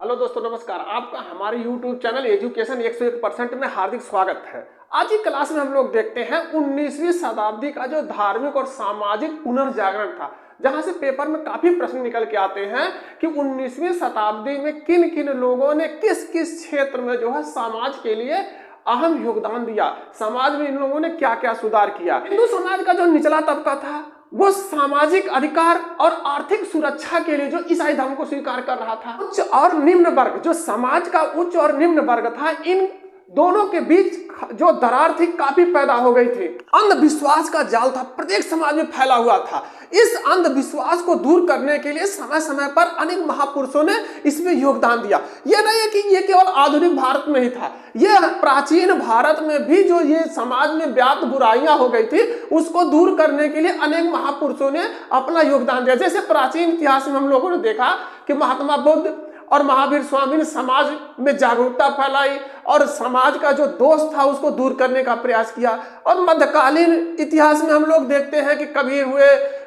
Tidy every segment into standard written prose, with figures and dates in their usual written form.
Hello दोस्तों, नमस्कार। आपका हमारे YouTube चैनल एजुकेशन 101% में हार्दिक स्वागत है। आज की क्लास में हम लोग देखते हैं 19वीं शताब्दी का जो धार्मिक और सामाजिक पुनर्जागरण था, जहां से पेपर में काफी प्रश्न निकल के आते हैं कि 19वीं शताब्दी में किन किन लोगों ने किस किस क्षेत्र में जो है समाज के लिए अहम योगदान दिया, समाज में इन लोगों ने क्या क्या सुधार किया। हिंदू समाज का जो निचला तबका था वो सामाजिक अधिकार और आर्थिक सुरक्षा के लिए जो ईसाई धर्म को स्वीकार कर रहा था। उच्च और निम्न वर्ग, जो समाज का उच्च और निम्न वर्ग था, इन दोनों के बीच जो दरार थी काफी पैदा हो गई थी। अंधविश्वास का जाल था, प्रत्येक समाज में फैला हुआ था। इस अंधविश्वास को दूर करने के लिए समय समय पर अनेक महापुरुषों ने इसमें योगदान दिया। यह नहीं है कि यह केवल आधुनिक भारत में ही था, यह प्राचीन भारत में भी जो ये समाज में व्याप्त बुराइयां हो गई थी उसको दूर करने के लिए अनेक महापुरुषों ने अपना योगदान दिया। जैसे प्राचीन इतिहास में हम लोगों ने देखा कि महात्मा बुद्ध और महावीर स्वामी ने समाज में जागरूकता फैलाई और समाज का जो दोष था उसको दूर करने का प्रयास किया। और मध्यकालीन इतिहास में हम लोग देखते हैं कि कबीर हुए,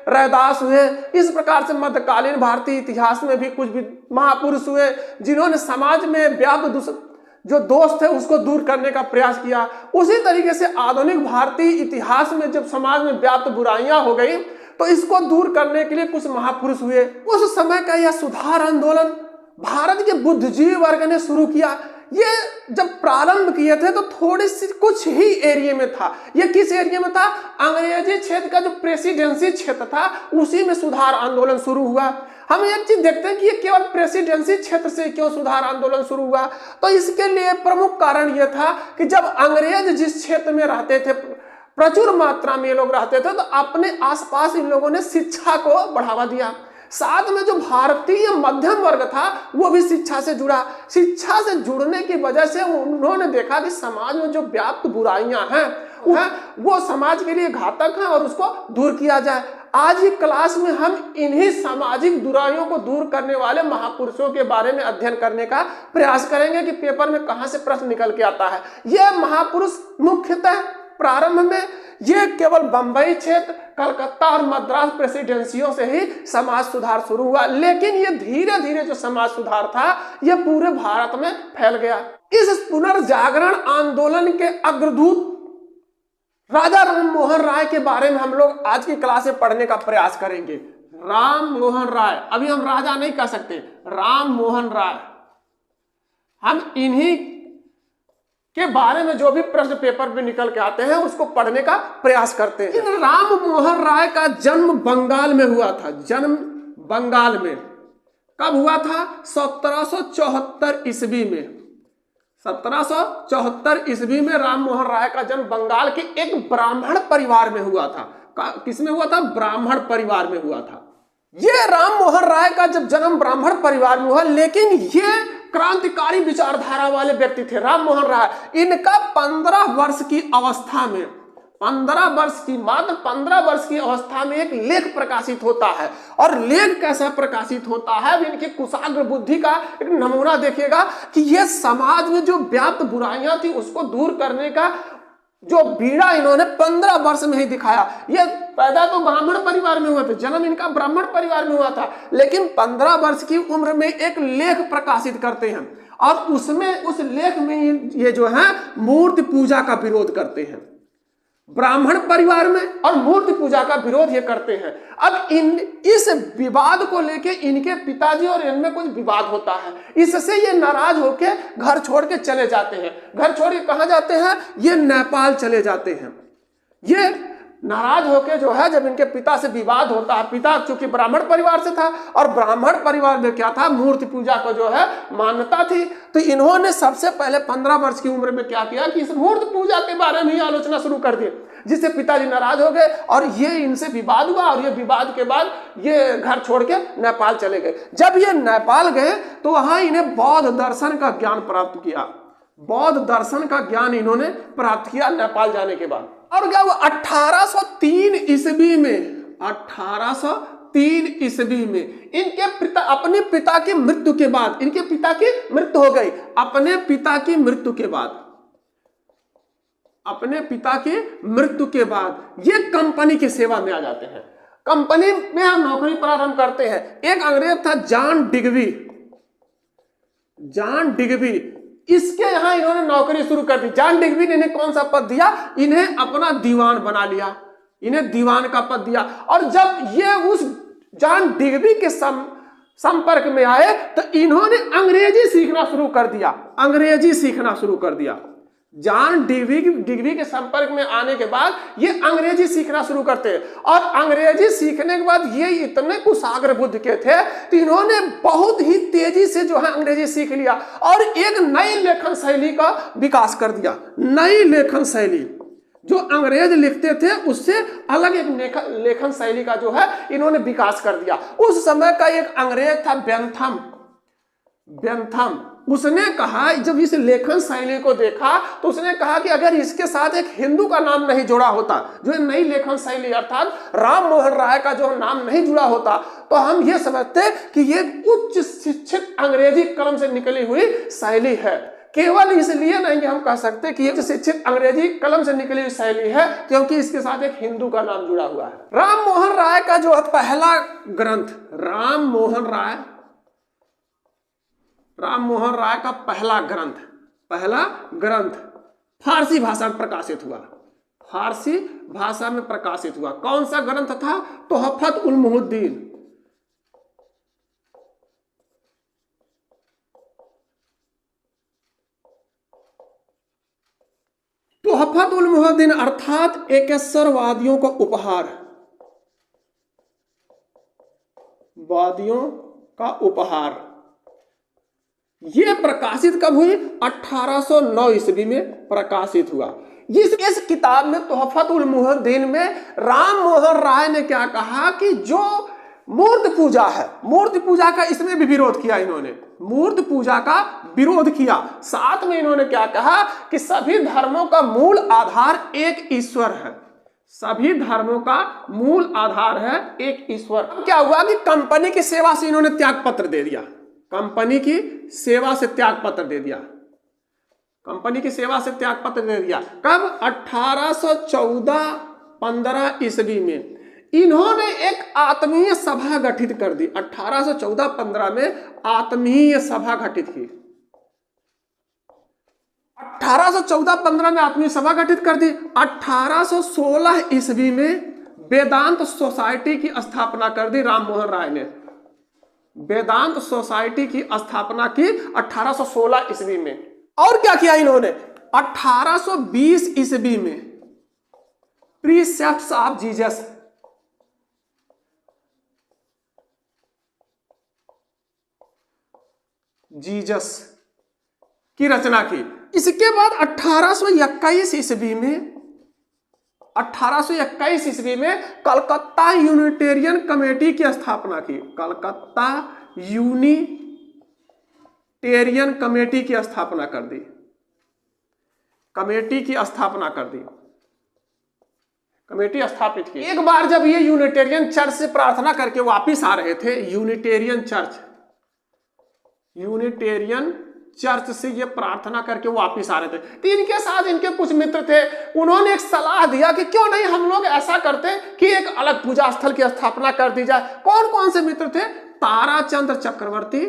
रैदास हुए। इस प्रकार से मध्यकालीन भारतीय इतिहास में भी कुछ भी महापुरुष हुए जिन्होंने समाज में व्याप्त जो दोष थे उसको दूर करने का प्रयास किया। उसी तरीके से आधुनिक भारतीय इतिहास में जब समाज में व्याप्त बुराइयां हो गई तो इसको दूर करने के लिए कुछ महापुरुष हुए। उस समय का यह सुधार आंदोलन भारत के बुद्धिजीवी वर्ग ने शुरू किया। ये जब प्रारंभ किए थे तो थोड़ी सी कुछ ही एरिया में था। ये किस एरिया में था? अंग्रेजी क्षेत्र का जो प्रेसिडेंसी क्षेत्र था उसी में सुधार आंदोलन शुरू हुआ। हम एक चीज देखते हैं कि ये केवल प्रेसिडेंसी क्षेत्र से क्यों सुधार आंदोलन शुरू हुआ, तो इसके लिए प्रमुख कारण यह था कि जब अंग्रेज जिस क्षेत्र में रहते थे, प्रचुर मात्रा में ये लोग रहते थे, तो अपने आसपास इन लोगों ने शिक्षा को बढ़ावा दिया। साथ में जो भारतीय मध्यम वर्ग था वो भी शिक्षा से जुड़ा। शिक्षा से जुड़ने की वजह से उन्होंने देखा कि समाज में जो व्याप्त बुराइयां हैं वो समाज के लिए घातक हैं और उसको दूर किया जाए। आज की क्लास में हम इन्हीं सामाजिक बुराइयों को दूर करने वाले महापुरुषों के बारे में अध्ययन करने का प्रयास करेंगे कि पेपर में कहां से प्रश्न निकल के आता है। यह महापुरुष मुख्यतः प्रारंभ में ये केवल बंबई क्षेत्र, कलकत्ता और मद्रास प्रेसिडेंसियों से ही समाज सुधार शुरू हुआ, लेकिन ये धीरे धीरे जो समाज सुधार था ये पूरे भारत में फैल गया। इस पुनर्जागरण आंदोलन के अग्रदूत राजा राम मोहन राय के बारे में हम लोग आज की क्लास में पढ़ने का प्रयास करेंगे। राम मोहन राय, अभी हम राजा नहीं कह सकते, राम मोहन राय। हम इन्हीं के बारे में जो भी प्रश्न पेपर में निकल के आते हैं उसको पढ़ने का प्रयास करते हैं। इन राम मोहन राय का जन्म बंगाल में हुआ था। जन्म बंगाल में कब हुआ था? 1774 ईस्वी में। 1774 ईस्वी में राम मोहन राय का जन्म बंगाल के एक ब्राह्मण परिवार में हुआ था। किसमें हुआ था? ब्राह्मण परिवार में हुआ था। ये राम मोहन राय का जब जन्म ब्राह्मण परिवार में हुआ, लेकिन ये क्रांतिकारी विचारधारा वाले व्यक्ति थे राम मोहन राय। इनका 15 वर्ष की अवस्था में, 15 वर्ष की, मात्र 15 वर्ष की अवस्था में एक लेख प्रकाशित होता है। और लेख कैसा प्रकाशित होता है? इनकी कुशाग्र बुद्धि का एक नमूना देखिएगा कि यह समाज में जो व्याप्त बुराइयां थी उसको दूर करने का जो बीड़ा इन्होंने 15 वर्ष में ही दिखाया। ये पैदा तो ब्राह्मण परिवार में हुआ था, जन्म इनका ब्राह्मण परिवार में हुआ था, लेकिन 15 वर्ष की उम्र में एक लेख प्रकाशित करते हैं और उसमें, उस लेख में ये जो है मूर्ति पूजा का विरोध करते हैं। ब्राह्मण परिवार में और मूर्ति पूजा का विरोध ये करते हैं। अब इस विवाद को लेके इनके पिताजी और इनमें कुछ विवाद होता है। इससे ये नाराज होके घर छोड़ के चले जाते हैं। घर छोड़ के कहां जाते हैं? ये नेपाल चले जाते हैं। ये नाराज होके जो है, जब इनके पिता से विवाद होता है, पिता चूंकि ब्राह्मण परिवार से था और ब्राह्मण परिवार में क्या था, मूर्ति पूजा को जो है मान्यता थी, तो इन्होंने सबसे पहले 15 वर्ष की उम्र में क्या किया कि इस मूर्ति पूजा के बारे में ही आलोचना शुरू कर दी, जिससे पिताजी नाराज हो गए और ये इनसे विवाद हुआ। और ये विवाद के बाद ये घर छोड़ के नेपाल चले गए। जब ये नेपाल गए तो वहां इन्हें बौद्ध दर्शन का ज्ञान प्राप्त किया। बौद्ध दर्शन का ज्ञान इन्होंने प्राप्त किया नेपाल जाने के बाद। और क्या हुआ? 1803 ईस्वी में, 1803 ईस्वी में इनके पिता, अपने पिता की मृत्यु के बाद, इनके पिता की मृत्यु हो गई। अपने पिता की मृत्यु के बाद, अपने पिता की मृत्यु के बाद ये कंपनी की सेवा में आ जाते हैं। कंपनी में हम नौकरी प्रारंभ करते हैं। एक अंग्रेज था जॉन डिगवी, जॉन डिग्बी, इसके यहां इन्होंने नौकरी शुरू कर दी। जॉन डिग्बी ने इन्हें कौन सा पद दिया? इन्हें अपना दीवान बना लिया, इन्हें दीवान का पद दिया। और जब ये उस जॉन डिग्बी के संपर्क में आए तो इन्होंने अंग्रेजी सीखना शुरू कर दिया, अंग्रेजी सीखना शुरू कर दिया। जॉन डिग्बी के संपर्क में आने के बाद ये अंग्रेजी सीखना शुरू करते हैं, और अंग्रेजी सीखने के बाद ये इतने कुशाग्र बुद्धि के थे तो इन्होंने बहुत ही तेजी से जो है अंग्रेजी सीख लिया और एक नई लेखन शैली का विकास कर दिया। नई लेखन शैली, जो अंग्रेज लिखते थे उससे अलग एक लेखन शैली का जो है इन्होंने विकास कर दिया। उस समय का एक अंग्रेज था बेंथम, उसने कहा, जब इस लेखन शैली को देखा तो उसने कहा कि अगर इसके साथ एक हिंदू का नाम नहीं जुड़ा होता, जो नई लेखन शैली अर्थात राम मोहन राय का जो नाम नहीं जुड़ा होता, तो हम ये समझते कि ये उच्च शिक्षित अंग्रेजी कलम से निकली हुई शैली है। केवल इसलिए नहीं हम कह सकते कि ये शिक्षित अंग्रेजी कलम से निकली हुई शैली है क्योंकि इसके साथ एक हिंदू का नाम जुड़ा हुआ है। राम मोहन राय का जो पहला ग्रंथ, राम मोहन राय का पहला ग्रंथ फारसी भाषा में प्रकाशित हुआ, फारसी भाषा में प्रकाशित हुआ। कौन सा ग्रंथ था? तोहफत उल मुहिद्दीन। तोहफत उल मुहिद्दीन अर्थात एकेश्वरवादियों का उपहार, वादियों का उपहार। यह प्रकाशित कब हुई? 1809 ईस्वी में प्रकाशित हुआ। इस किताब में तोहफत उल मुहिद्दीन में राम मोहन राय ने क्या कहा कि जो मूर्ति पूजा है, मूर्ति पूजा का इसमें भी विरोध किया इन्होंने, मूर्ति पूजा का विरोध किया। साथ में इन्होंने क्या कहा कि सभी धर्मों का मूल आधार एक ईश्वर है, सभी धर्मों का मूल आधार है एक ईश्वर। क्या हुआ कि कंपनी की सेवा से इन्होंने त्याग पत्र दे दिया, कंपनी की सेवा से त्याग पत्र दे दिया, कंपनी की सेवा से त्याग पत्र दे दिया। कब? 1814-15 ईस्वी में इन्होंने एक आत्मीय सभा गठित कर दी। 1814-15 में आत्मीय सभा घटित की, 1814-15 में आत्मीय सभा घटित कर दी। 1816 ईस्वी में वेदांत सोसाइटी की स्थापना कर दी राम मोहन राय ने, वेदांत सोसाइटी की स्थापना की 1816 ईस्वी में। और क्या किया इन्होंने? 1820 ईस्वी में प्रीसेप्ट्स ऑफ जीसस की रचना की। इसके बाद 1821 ईस्वी में कलकत्ता यूनिटेरियन कमेटी की स्थापना की, कलकत्ता यूनिटेरियन कमेटी की स्थापना कर दी, कमेटी की स्थापना कर दी, कमेटी स्थापित की। एक बार जब ये यूनिटेरियन चर्च से प्रार्थना करके वापिस आ रहे थे, यूनिटेरियन चर्च से ये प्रार्थना करके वापिस आ रहे थे, तो इनके साथ इनके कुछ मित्र थे। उन्होंने एक सलाह दिया कि क्यों नहीं हम लोग ऐसा करते कि एक अलग पूजा स्थल की स्थापना कर दी जाए। कौन कौन से मित्र थे? ताराचंद्र चक्रवर्ती,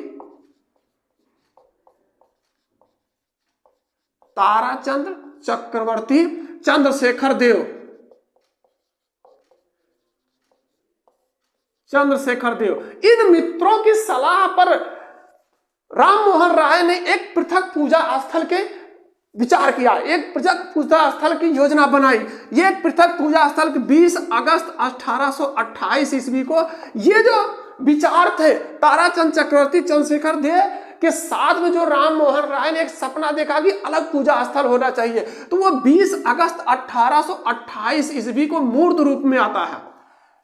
चंद्रशेखर देव। इन मित्रों की सलाह पर राम मोहन राय ने एक पृथक पूजा स्थल के विचार किया, एक पृथक पूजा स्थल की योजना बनाई। ये पृथक पूजा स्थल 20 अगस्त 1828 ईस्वी को ये जो विचार थे ताराचंद चक्रवर्ती, चंद्रशेखर देव के साथ में जो राम मोहन राय ने एक सपना देखा कि अलग पूजा स्थल होना चाहिए, तो वो 20 अगस्त 1828 ईस्वी को मूर्त रूप में आता है।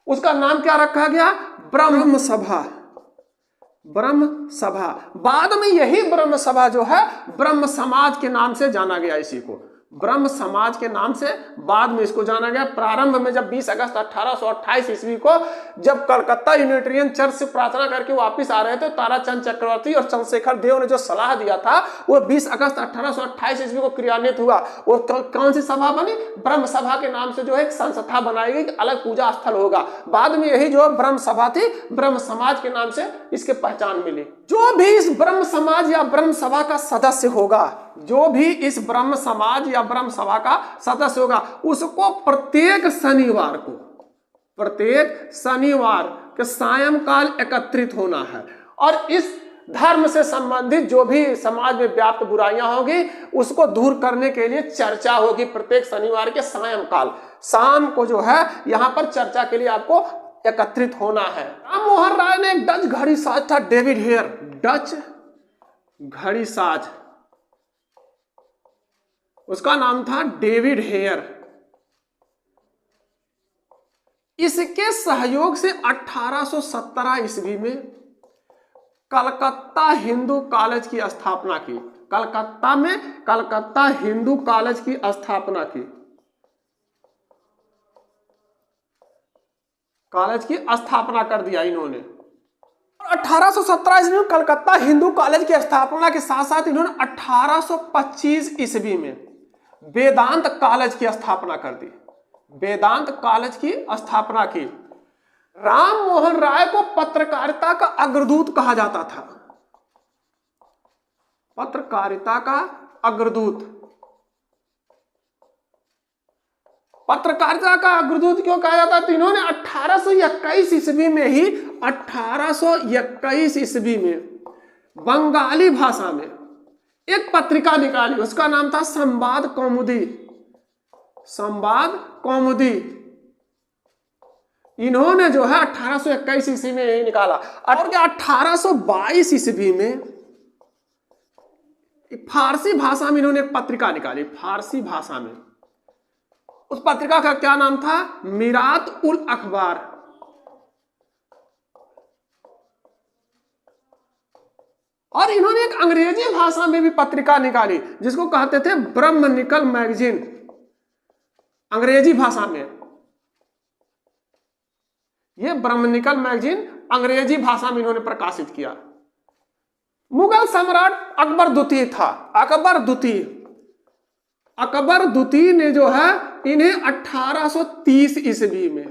उसका नाम क्या रखा गया? ब्रह्म सभा। बाद में यही ब्रह्म सभा जो है ब्रह्म समाज के नाम से जाना गया, इसी को ब्रह्म समाज के नाम से बाद में इसको जाना गया। प्रारंभ में जब 20 अगस्त 1828 ईस्वी को जब कलकत्ता यूनिटेरियन चर्च से प्रार्थना करके वापस आ रहे थे, ताराचंद चक्रवर्ती और चंद्रशेखर देव ने जो सलाह दिया था वो 20 अगस्त 1828 ईस्वी को क्रियान्वित हुआ। और कौन सी सभा बनी? ब्रह्म सभा के नाम से जो एक संस्था बनाई गई, अलग पूजा स्थल होगा। बाद में यही जो ब्रह्म सभा थी, ब्रह्म समाज के नाम से इसके पहचान मिली। जो भी इस ब्रह्म समाज या ब्रह्म सभा का सदस्य होगा, जो भी इस ब्रह्म समाज या ब्रह्म सभा का सदस्य होगा, उसको प्रत्येक शनिवार के सायंकाल एकत्रित होना है और इस धर्म से संबंधित जो भी समाज में व्याप्त बुराइयां होगी उसको दूर करने के लिए चर्चा होगी। प्रत्येक शनिवार के सायंकाल शाम को जो है यहाँ पर चर्चा के लिए आपको एकत्रित होना है। राम मोहन राय ने एक डच घड़ी साज था, डेविड हेयर, डच घड़ी साज, उसका नाम था डेविड हेयर। इसके सहयोग से 1817 ईस्वी में कलकत्ता हिंदू कॉलेज की स्थापना की। कलकत्ता में कलकत्ता हिंदू कॉलेज की स्थापना की, कॉलेज की स्थापना कर दिया इन्होंने। 1817 ईस्वी में कलकत्ता हिंदू कॉलेज की स्थापना के साथ साथ इन्होंने 1825 ईस्वी में वेदांत कॉलेज की स्थापना कर दी, वेदांत कॉलेज की स्थापना की। राम मोहन राय को पत्रकारिता का अग्रदूत कहा जाता था, पत्रकारिता का अग्रदूत। पत्रकारिता का अग्रदूत क्यों कहा जाता है? तो इन्होंने 1821 ईस्वी में ही 1821 ईस्वी में बंगाली भाषा में एक पत्रिका निकाली, उसका नाम था संवाद कौमुदी। संवाद कौमुदी इन्होंने जो है 1821 ईस्वी में निकाला। और 1822 ईस्वी में फारसी भाषा में इन्होंने एक पत्रिका निकाली, फारसी भाषा में। उस पत्रिका का क्या नाम था? मिरात उल अखबार। और इन्होंने एक अंग्रेजी भाषा में भी पत्रिका निकाली जिसको कहते थे ब्रह्मनिकल मैगजीन, अंग्रेजी भाषा में। यह ब्रह्मनिकल मैगजीन अंग्रेजी भाषा में इन्होंने प्रकाशित किया। मुगल सम्राट अकबर द्वितीय था, अकबर द्वितीय ने जो है इन्हें 1830 ईस्वी में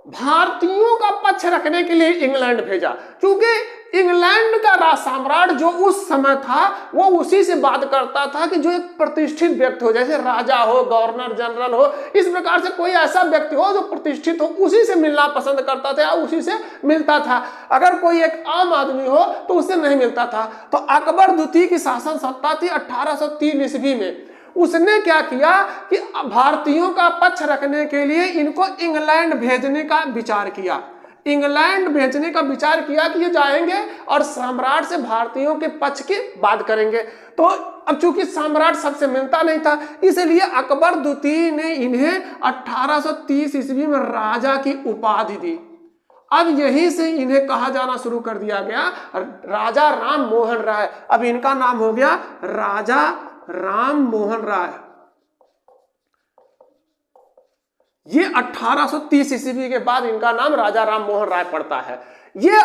भारतीयों का पक्ष रखने के लिए इंग्लैंड भेजा, क्योंकि इंग्लैंड का सम्राट जो उस समय था वो उसी से बात करता था कि जो एक प्रतिष्ठित व्यक्ति हो, जैसे राजा हो, गवर्नर जनरल हो, इस प्रकार से कोई ऐसा व्यक्ति हो जो प्रतिष्ठित हो, उसी से मिलना पसंद करता था, उसी से मिलता था। अगर कोई एक आम आदमी हो तो उससे नहीं मिलता था। तो अकबर द्वितीय की शासन सत्ता थी 1803 ईस्वी में। उसने क्या किया कि भारतीयों का पक्ष रखने के लिए इनको इंग्लैंड भेजने का विचार किया। इंग्लैंड भेजने का विचार किया कि ये जाएंगे और सम्राट से भारतीयों के पक्ष की बात करेंगे। तो अब चूंकि सम्राट सबसे मिलता नहीं था, इसलिए अकबर द्वितीय ने इन्हें 1830 ईस्वी में राजा की उपाधि दी। अब यहीं से इन्हें कहा जाना शुरू कर दिया गया राजा राम मोहन राय। अब इनका नाम हो गया राजा राम मोहन राय। ये 1830 ईस्वी के बाद इनका नाम राजा राम मोहन राय पड़ता है। ये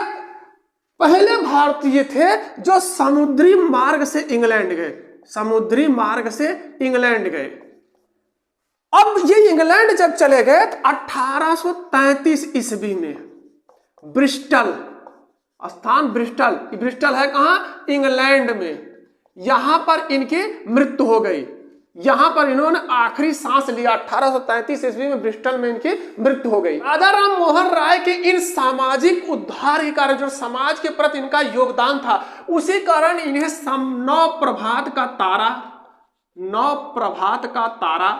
पहले भारतीय थे जो समुद्री मार्ग से इंग्लैंड गए, समुद्री मार्ग से इंग्लैंड गए। अब ये इंग्लैंड जब चले गए तो 1833 ईस्वी में ब्रिस्टल, स्थान ब्रिस्टल, ब्रिस्टल है कहां? इंग्लैंड में। यहां पर इनकी मृत्यु हो गई, यहां पर इन्होंने आखिरी सांस लिया। 1833 ईस्वी में ब्रिस्टल में इनकी मृत्यु हो गई। राजा राम मोहन राय के इन सामाजिक उद्धार के कारण जो समाज के प्रति इनका योगदान था, उसी कारण इन्हें नव प्रभात का तारा, नव प्रभात का तारा,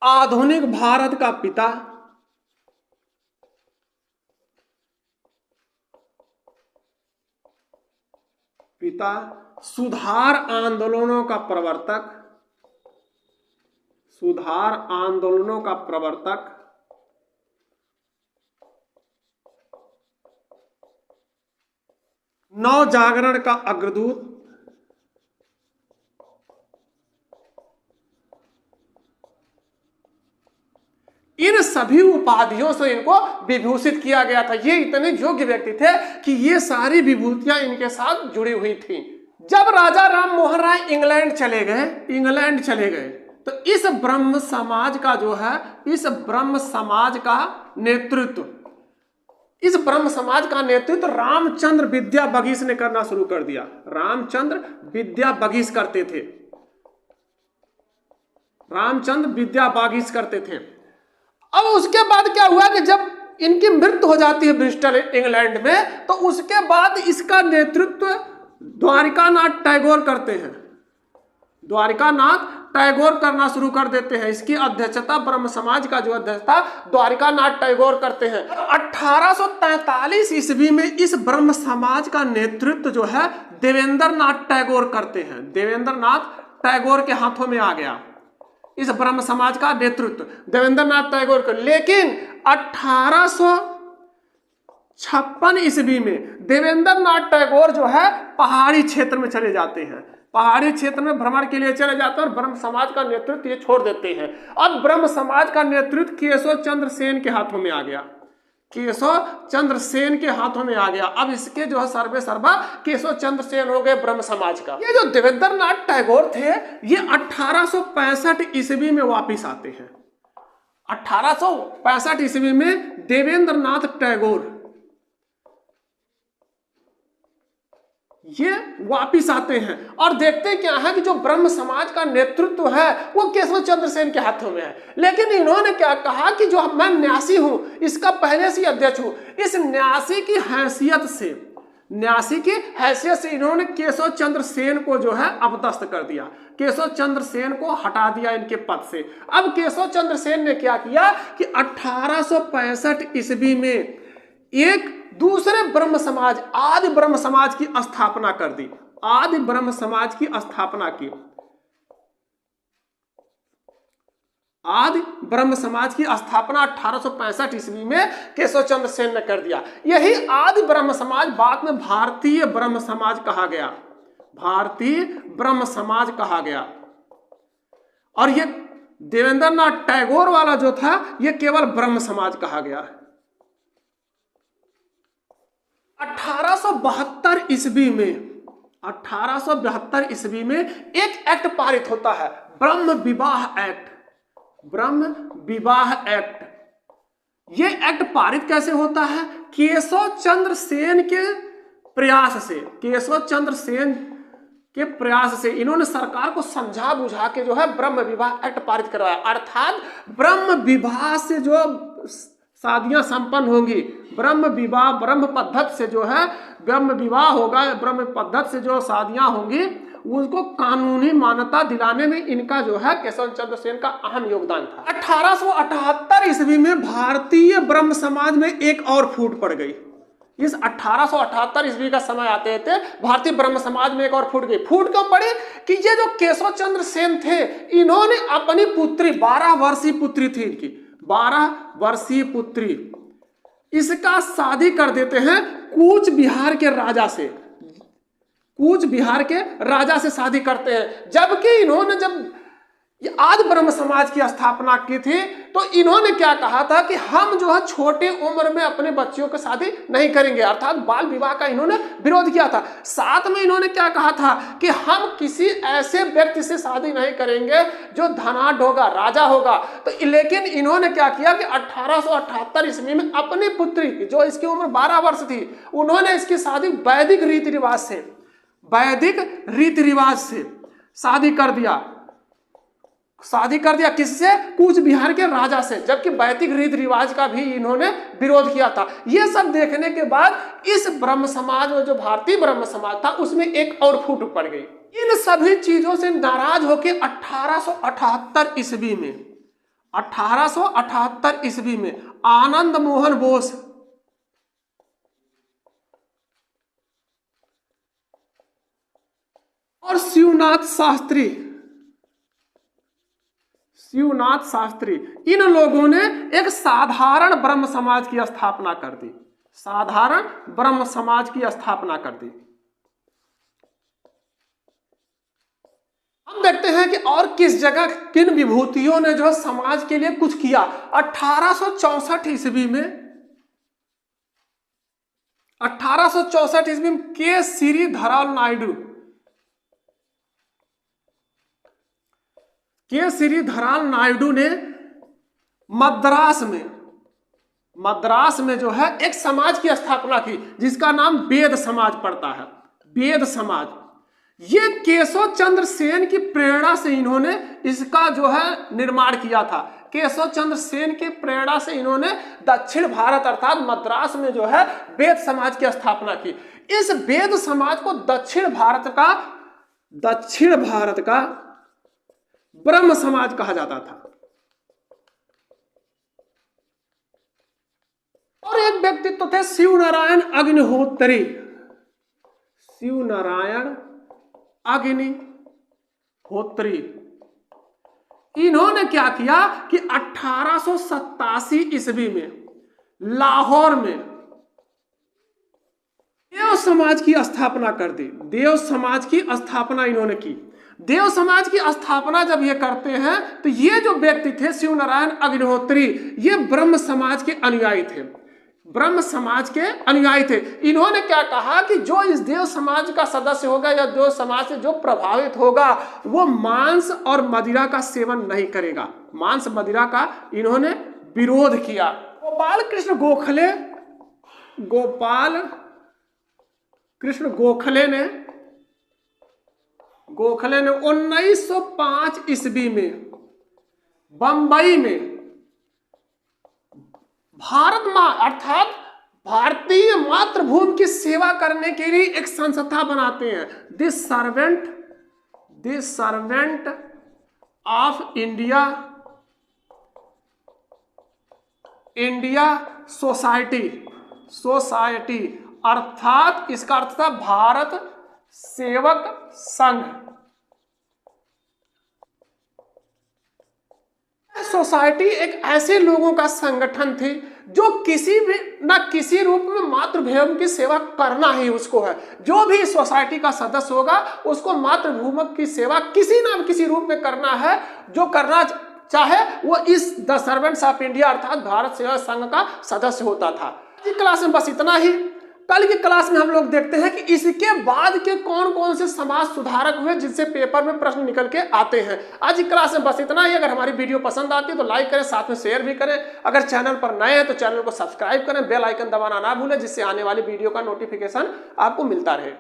आधुनिक भारत का पिता, सुधार आंदोलनों का प्रवर्तक, सुधार आंदोलनों का प्रवर्तक, नव जागरण का अग्रदूत, इन सभी उपाधियों से इनको विभूषित किया गया था। ये इतने योग्य व्यक्ति थे कि ये सारी विभूतियां इनके साथ जुड़ी हुई थी। जब राजा राम मोहन राय इंग्लैंड चले गए, तो इस ब्रह्म समाज का जो है, इस ब्रह्म समाज का नेतृत्व, इस ब्रह्म समाज का नेतृत्व रामचंद्र विद्या बघीश ने करना शुरू कर दिया। रामचंद्र विद्या बघीश करते थे, रामचंद्र विद्या बघीश करते थे। अब उसके बाद क्या हुआ कि जब इनकी मृत्यु हो जाती है ब्रिस्टल इंग्लैंड में, तो उसके बाद इसका नेतृत्व द्वारिकानाथ टैगोर करते हैं। द्वारिकानाथ टैगोर करना शुरू कर देते हैं। इसकी अध्यक्षता, ब्रह्म समाज का जो अध्यक्षता द्वारिकानाथ टैगोर करते हैं। 1843 ईस्वी में इस ब्रह्म समाज का नेतृत्व जो है देवेंद्र नाथ टैगोर करते हैं। देवेंद्र नाथ टैगोर के हाथों में आ गया इस ब्रह्म समाज का नेतृत्व, देवेंद्र नाथ टैगोर को। लेकिन 1856 ईस्वी में देवेंद्र नाथ टैगोर जो है पहाड़ी क्षेत्र में चले जाते हैं, पहाड़ी क्षेत्र में भ्रमण के लिए चले जाते हैं और ब्रह्म समाज का नेतृत्व ये छोड़ देते हैं। अब ब्रह्म समाज का नेतृत्व केशव चंद्र सेन के हाथों में आ गया, केशव चंद्र सेन के हाथों में आ गया। अब इसके जो है सर्वे सर्वा केशव चंद्र सेन हो गए ब्रह्म समाज का। ये जो देवेंद्र नाथ टैगोर थे, ये 1865 ईस्वी में वापिस आते हैं। 1865 ईस्वी में देवेंद्र नाथ टैगोर ये वापिस आते हैं और देखते क्या है कि जो ब्रह्म समाज का नेतृत्व है वो केशव चंद्र सेन के हाथों में है। लेकिन इन्होंने क्या कहा कि जो मैं न्यासी हूं, इसका पहले से अध्यक्ष हूं, इस न्यासी की हैसियत से इन्होंने केशव चंद्र सेन को जो है अपदस्थ कर दिया, केशव चंद्र सेन को हटा दिया इनके पद से। अब केशव चंद्र सेन ने क्या किया कि 1865 ईस्वी में एक दूसरे ब्रह्म समाज, आदि ब्रह्म समाज की स्थापना कर दी, आदि ब्रह्म समाज की स्थापना की। आदि ब्रह्म समाज की स्थापना 1865 ईस्वी में केशव चंद्र सेन ने कर दिया। यही आदि ब्रह्म समाज बाद में भारतीय ब्रह्म समाज कहा गया, भारतीय ब्रह्म समाज कहा गया। और ये देवेंद्र नाथ टैगोर वाला जो था ये केवल ब्रह्म समाज कहा गया। 1872 ईस्वी में एक एक्ट पारित होता है, ब्रह्म विवाह एक्ट, ब्रह्म विवाह एक्ट। ये एक्ट पारित कैसे होता है? केशव चंद्र सेन के प्रयास से, केशव चंद्र सेन के प्रयास से इन्होंने सरकार को समझा बुझा के जो है ब्रह्म विवाह एक्ट पारित करवाया। अर्थात ब्रह्म विवाह से जो शादियां संपन्न होंगी, ब्रह्म विवाह, ब्रह्म पद्धति से जो है ब्रह्म विवाह होगा, ब्रह्म पद्धति से जो शादियां होंगी उसको कानूनी मान्यता दिलाने में इनका जो है केशव चंद्र सेन का अहम योगदान था। 1878 ईस्वी में भारतीय ब्रह्म समाज में एक और फूट पड़ गई। इस 1878 ईस्वी का समय आते थे भारतीय ब्रह्म समाज में एक और फूट गई। फूट क्यों पड़ी कि ये जो केशव चंद्र सेन थे, इन्होंने अपनी पुत्री, 12 वर्षीय पुत्री थी इनकी, 12 वर्षीय पुत्री, इसका शादी कर देते हैं कूच बिहार के राजा से, कूच बिहार के राजा से शादी करते हैं। जबकि इन्होंने जब आदि ब्रह्म समाज की स्थापना की थी तो इन्होंने क्या कहा था कि हम जो है छोटी उम्र में अपने बच्चियों की शादी नहीं करेंगे, अर्थात बाल विवाह का इन्होंने विरोध किया था। साथ में इन्होंने क्या कहा था कि हम किसी ऐसे व्यक्ति से शादी नहीं करेंगे जो धनाढ्य होगा, राजा होगा। तो लेकिन इन्होंने क्या किया कि 1878 ईस्वी में अपनी पुत्री जो इसकी उम्र 12 वर्ष थी, उन्होंने इसकी शादी वैदिक रीति रिवाज से, वैदिक रीति रिवाज से शादी कर दिया। शादी कर दिया किससे? कूच बिहार के राजा से, जबकि वैदिक रीति रिवाज का भी इन्होंने विरोध किया था। ये सब देखने के बाद इस ब्रह्म समाज में, जो भारतीय ब्रह्म समाज था, उसमें एक और फूट पड़ गई। इन सभी चीजों से नाराज होकर 1878 ईस्वी में, 1878 ईस्वी में आनंद मोहन बोस और शिवनाथ शास्त्री, इन लोगों ने एक साधारण ब्रह्म समाज की स्थापना कर दी, साधारण ब्रह्म समाज की स्थापना कर दी। हम देखते हैं कि और किस जगह किन विभूतियों ने जो समाज के लिए कुछ किया। 1864 ईस्वी में, 1864 ईस्वी में के श्रीधरलाल नायडू, के श्रीधरन नायडू ने मद्रास में जो है एक समाज की स्थापना की जिसका नाम वेद समाज पड़ता है। वेद समाज, ये केशव चंद्र सेन की प्रेरणा से इन्होंने इसका जो है निर्माण किया था। केशव चंद्र सेन की प्रेरणा से इन्होंने दक्षिण भारत अर्थात मद्रास में जो है वेद समाज की स्थापना की। इस वेद समाज को दक्षिण भारत का ब्रह्म समाज कहा जाता था। और एक व्यक्तित्व थे शिवनारायण अग्निहोत्री। शिवनारायण अग्निहोत्री, इन्होंने क्या किया कि 1887 ईस्वी में लाहौर में देव समाज की स्थापना कर दी। देव समाज की स्थापना इन्होंने की। देव समाज की स्थापना जब ये करते हैं तो ये जो व्यक्ति थे शिवनारायण अग्निहोत्री, ये ब्रह्म समाज के अनुयायी थे। ब्रह्म समाज के अनुयायी थे। इन्होंने क्या कहा कि जो इस देव समाज का सदस्य होगा या देव समाज से जो प्रभावित होगा वो मांस और मदिरा का सेवन नहीं करेगा। मांस मदिरा का इन्होंने विरोध किया। गोपाल कृष्ण गोखले ने 1905 ईस्वी में बंबई में भारत मां अर्थात भारतीय मातृभूमि की सेवा करने के लिए एक संस्था बनाते हैं, this servant of India society अर्थात इसका अर्थ था भारत सेवक संघ। सोसाइटी एक ऐसे लोगों का संगठन थी जो किसी भी ना किसी रूप में मातृभूमि की सेवा करना ही उसको है। जो भी सोसाइटी का सदस्य होगा उसको मातृभूमि की सेवा किसी ना किसी रूप में करना है। जो करना चाहे वो इस द सर्वेंट्स ऑफ इंडिया अर्थात भारत सेवा संघ का सदस्य होता था। आज की क्लास में बस इतना ही। कल की क्लास में हम लोग देखते हैं कि इसके बाद के कौन कौन से समाज सुधारक हुए जिनसे पेपर में प्रश्न निकल के आते हैं। आज की क्लास में बस इतना ही। अगर हमारी वीडियो पसंद आती है तो लाइक करें, साथ में शेयर भी करें। अगर चैनल पर नए हैं तो चैनल को सब्सक्राइब करें, बेल आइकन दबाना ना भूलें जिससे आने वाली वीडियो का नोटिफिकेशन आपको मिलता रहे।